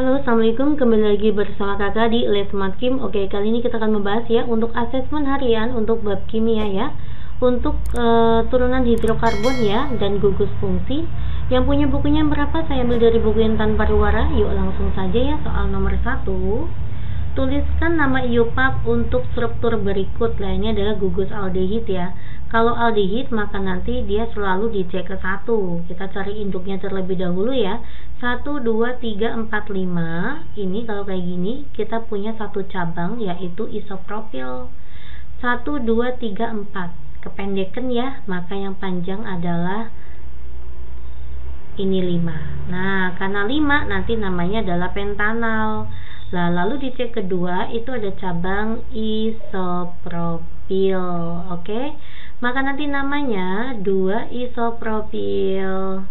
Halo, assalamualaikum. Kembali lagi bersama kakak di Les Smart Kim. Oke, kali ini kita akan membahas ya untuk asesmen harian untuk bab kimia ya, untuk turunan hidrokarbon ya dan gugus fungsi. Yang punya bukunya berapa? Saya ambil dari buku yang tanpa ruara. Yuk langsung saja ya. Soal nomor 1. Tuliskan nama IUPAC untuk struktur berikut. Lah, ini adalah gugus aldehid ya. Kalau aldehid maka nanti dia selalu dicek ke 1. Kita cari induknya terlebih dahulu ya. 1, 2, 3, 4, 5. Ini kalau kayak gini kita punya satu cabang yaitu isopropil. 1, 2, 3, 4. Kependekan ya, maka yang panjang adalah ini 5. Nah, karena 5 nanti namanya adalah pentanal. Nah, lalu dicek kedua itu ada cabang isopropil. Oke. Maka nanti namanya 2 isopropil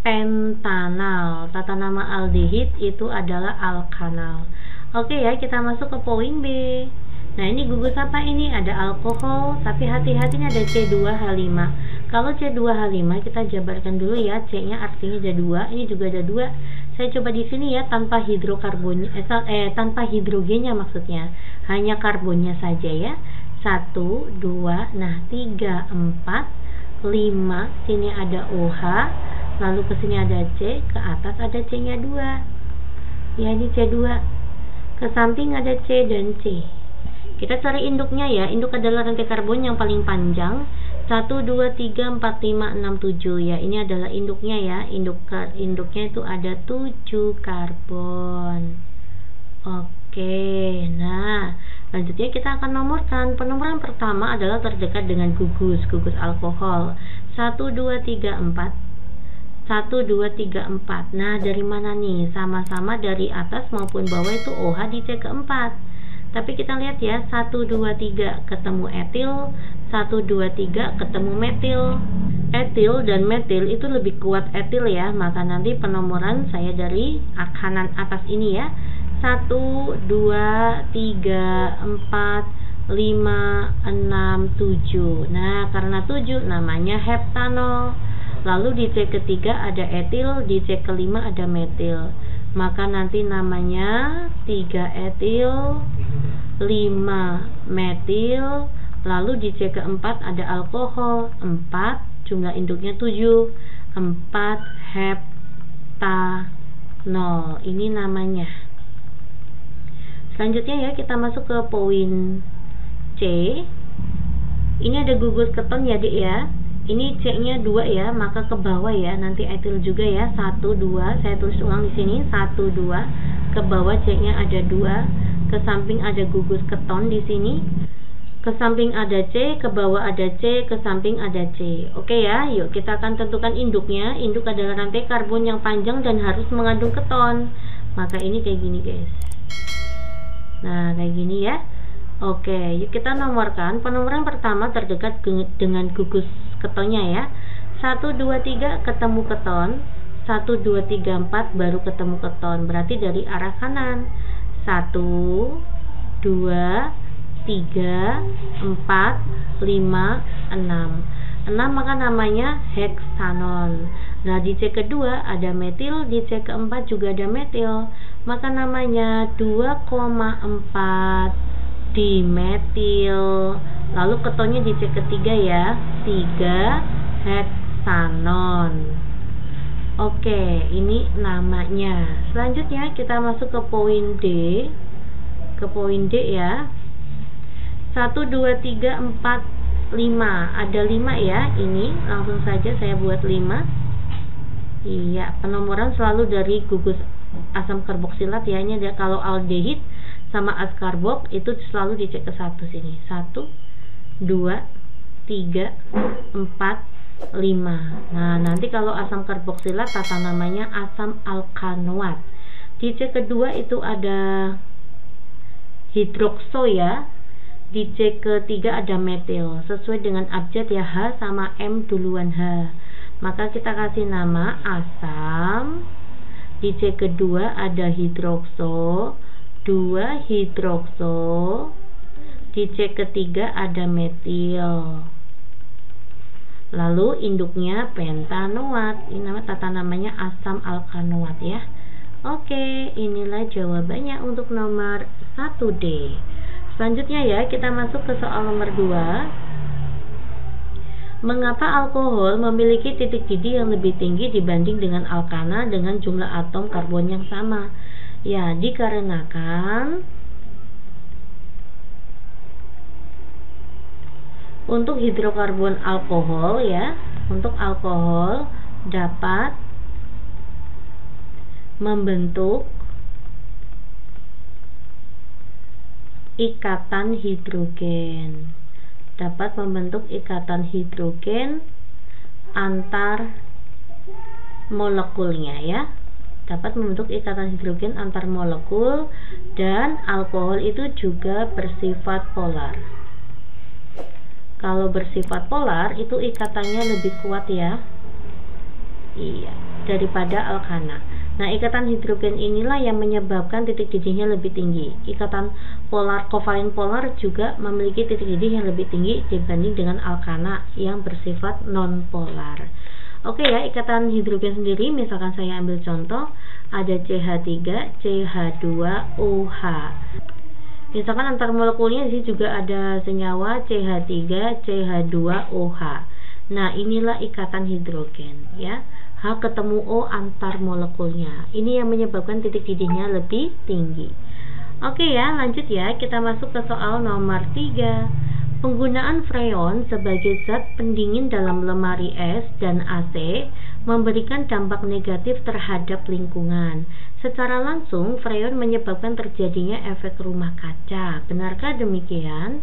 pentanal. Tata nama aldehid itu adalah alkanal. Oke ya, kita masuk ke poin B. Nah, ini gugus apa ini? Ada alkohol, tapi hati-hati ini ada C2H5. Kalau C2H5 kita jabarkan dulu ya, C-nya artinya ada 2, ini juga ada 2. Saya coba di sini ya, tanpa hidrokarbon tanpa hidrogennya maksudnya. Hanya karbonnya saja ya. 1, 2, nah 3, 4, 5, sini ada OH, lalu ke sini ada C, ke atas ada C-nya 2. Ya, ini C2. Ke samping ada C dan C. Kita cari induknya ya. Induk adalah rantai karbon yang paling panjang. 1, 2, 3, 4, 5, 6, 7 ya. Ini adalah induknya ya. Induknya itu ada 7 karbon. Oke. Nah, selanjutnya kita akan nomorkan. Penomoran pertama adalah terdekat dengan gugus alkohol. 1, 2, 3, 4. 1, 2, 3, 4. Nah, dari mana nih? Sama-sama dari atas maupun bawah itu OH dicek ke 4. Tapi kita lihat ya, 1, 2, 3 ketemu etil, 1, 2, 3 ketemu metil. Etil dan metil itu lebih kuat etil ya, maka nanti penomoran saya dari kanan atas ini ya. 1, 2, 3, 4, 5, 6, 7. Nah, karena 7 namanya heptanol. Lalu di C ketiga ada etil, di C kelima ada metil. Maka nanti namanya 3 etil, 5 metil. Lalu di C keempat ada alkohol, 4, jumlah induknya 7, 4 heptanol. Ini namanya. Selanjutnya ya, kita masuk ke poin C. Ini ada gugus keton ya, Dik ya. Ini C-nya 2 ya, maka ke bawah ya, nanti etil juga ya. 1, 2, saya tulis ulang di sini. 1, 2, ke bawah C-nya ada 2, ke samping ada gugus keton di sini. Ke samping ada C, ke bawah ada C, ke samping ada C. Oke ya, yuk kita akan tentukan induknya. Induk adalah rantai karbon yang panjang dan harus mengandung keton. Maka ini kayak gini, guys. Nah, kayak gini ya. Oke, yuk kita nomorkan. Penomoran pertama terdekat dengan gugus ketonnya ya. 1, 2, 3 ketemu keton. 1, 2, 3, 4 baru ketemu keton. Berarti dari arah kanan. 1, 2, 3, 4, 5, 6. 6 maka namanya heksanol. Nah, di C kedua ada metil, di C keempat juga ada metil. Maka namanya 2,4 dimetil. Lalu ketonnya di C ketiga ya, 3 heksanon. Oke, ini namanya. Selanjutnya kita masuk ke poin D. Ke poin D ya. 1, 2, 3, 4, 5. Ada 5 ya. Ini langsung saja saya buat 5. Iya, penomoran selalu dari gugus asam karboksilat ya. Ini ada kalau aldehid sama askarbox itu selalu dicek ke 1 sini. 1, 2, 3, 4, 5. Nah, nanti kalau asam karboksilat tata namanya asam alkanoat. Di C kedua itu ada hidrokso ya. Di C ketiga ada metil. Sesuai dengan abjad ya, H sama M duluan H. Maka kita kasih nama asam. Di C kedua ada hidrokso, 2 hidrokso. Di C ketiga ada metil. Lalu induknya pentanoat. Ini namanya asam alkanoat ya. Oke, inilah jawabannya untuk nomor 1D. Selanjutnya ya, kita masuk ke soal nomor 2. Mengapa alkohol memiliki titik didih yang lebih tinggi dibanding dengan alkana dengan jumlah atom karbon yang sama? Ya, dikarenakan untuk hidrokarbon alkohol ya, untuk alkohol dapat membentuk ikatan hidrogen. Dapat membentuk ikatan hidrogen antar molekulnya ya. Dapat membentuk ikatan hidrogen antar molekul, dan alkohol itu juga bersifat polar. Kalau bersifat polar itu ikatannya lebih kuat ya. Iya, daripada alkana. Nah, ikatan hidrogen inilah yang menyebabkan titik didihnya lebih tinggi. Ikatan polar, kovalen polar juga memiliki titik didih yang lebih tinggi dibanding dengan alkana yang bersifat non-polar. Oke ya, ikatan hidrogen sendiri, misalkan saya ambil contoh, ada CH3, CH2OH. Misalkan antar molekulnya di sini juga ada senyawa CH3, CH2OH. Nah, inilah ikatan hidrogen ya. H ketemu O antar molekulnya. Ini yang menyebabkan titik didihnya lebih tinggi. Oke ya, lanjut ya. Kita masuk ke soal nomor 3. Penggunaan freon sebagai zat pendingin dalam lemari es dan AC memberikan dampak negatif terhadap lingkungan. Secara langsung, freon menyebabkan terjadinya efek rumah kaca. Benarkah demikian?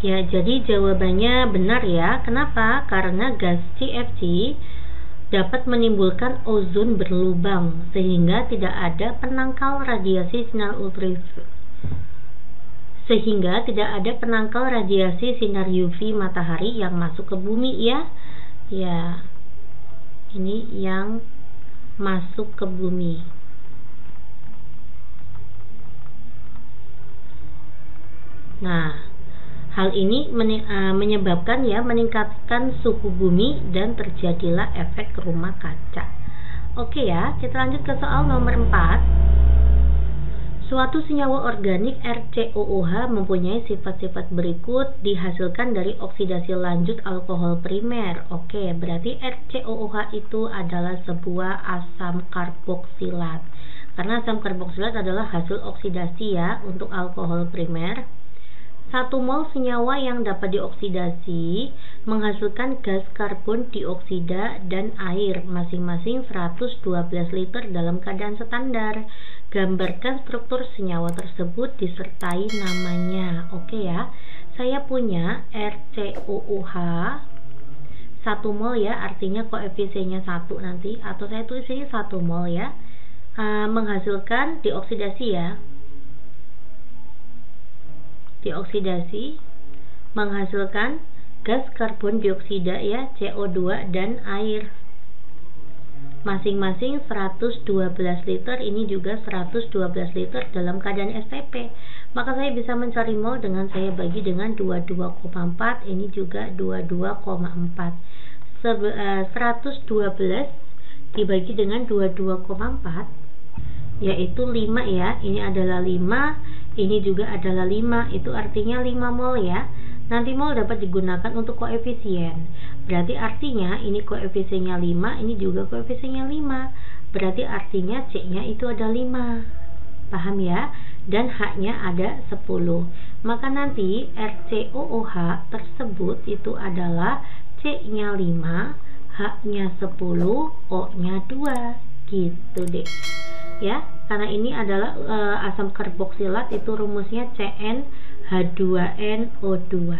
Ya, jadi jawabannya benar ya. Kenapa? Karena gas CFC dapat menimbulkan ozon berlubang sehingga tidak ada penangkal radiasi sinar UV matahari yang masuk ke bumi ya. Ya. Ini yang masuk ke bumi. Nah, hal ini menyebabkan ya meningkatkan suhu bumi dan terjadilah efek rumah kaca. Oke ya, kita lanjut ke soal nomor 4. Suatu senyawa organik RCOOH mempunyai sifat-sifat berikut dihasilkan dari oksidasi lanjut alkohol primer. Oke, berarti RCOOH itu adalah sebuah asam karboksilat. Karena asam karboksilat adalah hasil oksidasi ya untuk alkohol primer. 1 mol senyawa yang dapat dioksidasi menghasilkan gas karbon dioksida dan air masing-masing 112 liter dalam keadaan standar. Gambarkan struktur senyawa tersebut disertai namanya. Oke ya, saya punya RCOOH 1 mol ya, artinya koefisiennya 1 nanti, atau saya tulis ini 1 mol ya, menghasilkan dioksidasi ya. Dioksidasi menghasilkan gas karbon dioksida ya, CO2 dan air masing-masing 112 liter, ini juga 112 liter dalam keadaan STP. Maka saya bisa mencari mol dengan saya bagi dengan 22,4, ini juga 22,4. 112 dibagi dengan 22,4 yaitu 5 ya. Ini adalah 5, ini juga adalah 5, itu artinya 5 mol ya. Nanti mol dapat digunakan untuk koefisien. Berarti artinya ini koefisiennya 5, ini juga koefisiennya 5. Berarti artinya C-nya itu ada 5. Paham ya? Dan H-nya ada 10. Maka nanti RCOOH tersebut itu adalah C-nya 5, H-nya 10, O-nya 2. Gitu deh. Ya, karena ini adalah asam karboksilat, itu rumusnya CnH2nO2.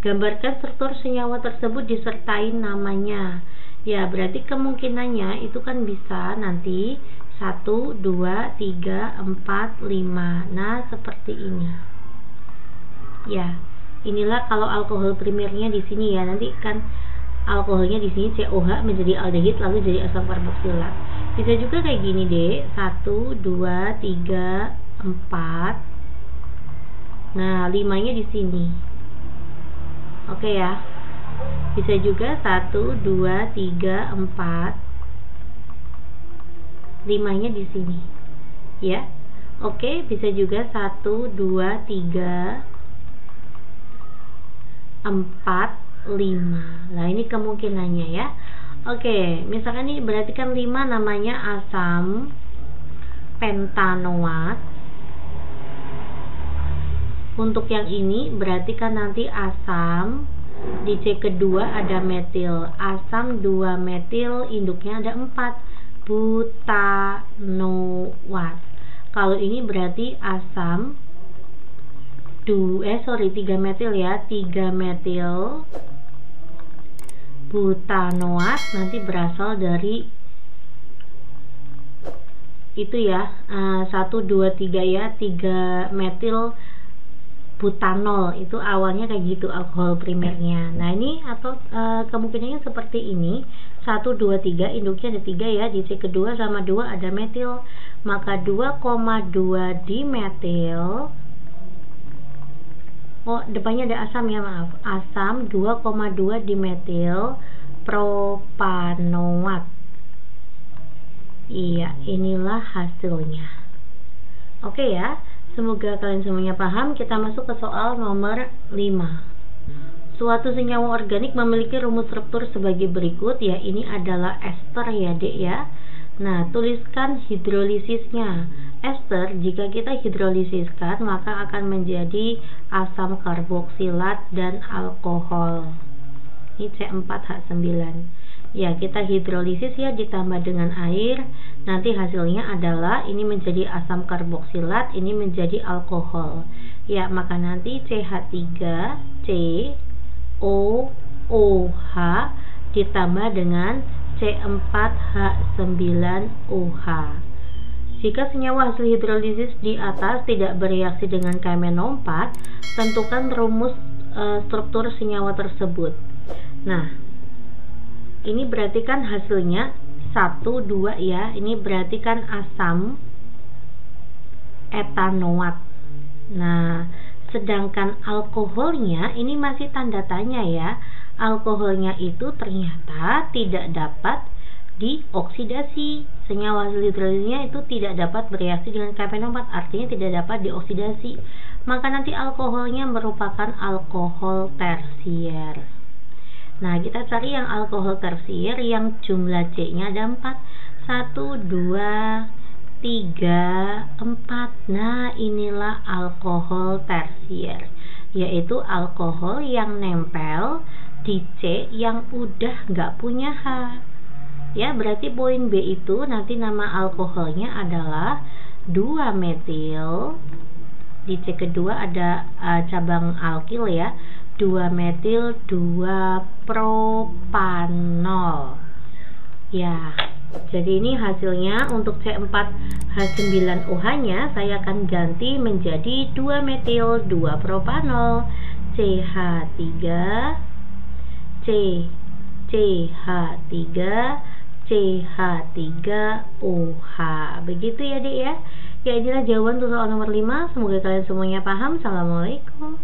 Gambarkan struktur senyawa tersebut disertai namanya. Ya, berarti kemungkinannya itu kan bisa nanti 1, 2, 3, 4, 5. Nah, seperti ini. Ya, inilah kalau alkohol primernya di sini ya. Nanti kan alkoholnya di sini COH menjadi aldehid lalu jadi asam karboksilat. Bisa juga kayak gini deh, 1, 2, 3, 4. Nah, 5-nya di sini. Oke ya. Bisa juga 1, 2, 3, 4. 5-nya di sini. Ya. Oke, bisa juga 1, 2, 3, 4, 5. Nah, ini kemungkinannya ya. Oke, misalkan ini berarti kan 5 namanya asam pentanoat. Untuk yang ini berarti kan nanti asam, di C kedua ada metil, asam 2 metil, induknya ada 4, butanoat. Kalau ini berarti asam 3 metil ya, 3 metil butanoat, nanti berasal dari itu ya, 1, 2, 3 ya, 3 metil butanol, itu awalnya kayak gitu alkohol primernya. Nah ini atau kemungkinannya seperti ini, 1, 2, 3, induknya ada 3 ya, di C kedua sama 2 ada metil, maka 2,2 dimetil, depannya ada asam ya, maaf, asam 2,2 dimetil propanoat. Iya, inilah hasilnya. Oke ya, semoga kalian semuanya paham. Kita masuk ke soal nomor 5. Suatu senyawa organik memiliki rumus struktur sebagai berikut, ya ini adalah ester ya dek ya. Nah, tuliskan hidrolisisnya. Ester jika kita hidrolisiskan maka akan menjadi asam karboksilat dan alkohol. Ini C4H9. Ya, kita hidrolisis ya, ditambah dengan air. Nanti hasilnya adalah ini menjadi asam karboksilat, ini menjadi alkohol. Ya, maka nanti CH3COOH ditambah dengan C4H9OH. Jika senyawa hasil hidrolisis di atas tidak bereaksi dengan KMNO4, tentukan rumus struktur senyawa tersebut. Nah, ini berarti kan hasilnya 1, 2 ya. Ini berarti kan asam etanoat. Nah, sedangkan alkoholnya ini masih tanda tanya ya. Alkoholnya itu ternyata tidak dapat dioksidasi. Senyawa hasil hidrolisisnya itu tidak dapat bereaksi dengan KMNO4, artinya tidak dapat dioksidasi. Maka nanti alkoholnya merupakan alkohol tersier. Nah, kita cari yang alkohol tersier yang jumlah C-nya ada 4. 1, 2, 3, 4. Nah, inilah alkohol tersier, yaitu alkohol yang nempel di C yang udah nggak punya H. Ya, berarti poin B itu nanti nama alkoholnya adalah 2 metil. Di C kedua ada cabang alkil ya. 2 metil 2 propanol. Ya, jadi ini hasilnya untuk C4H9OH-nya saya akan ganti menjadi 2 metil 2 propanol. CH3OH. Begitu ya dek ya. Ya, inilah jawaban untuk soal nomor 5. Semoga kalian semuanya paham. Assalamualaikum.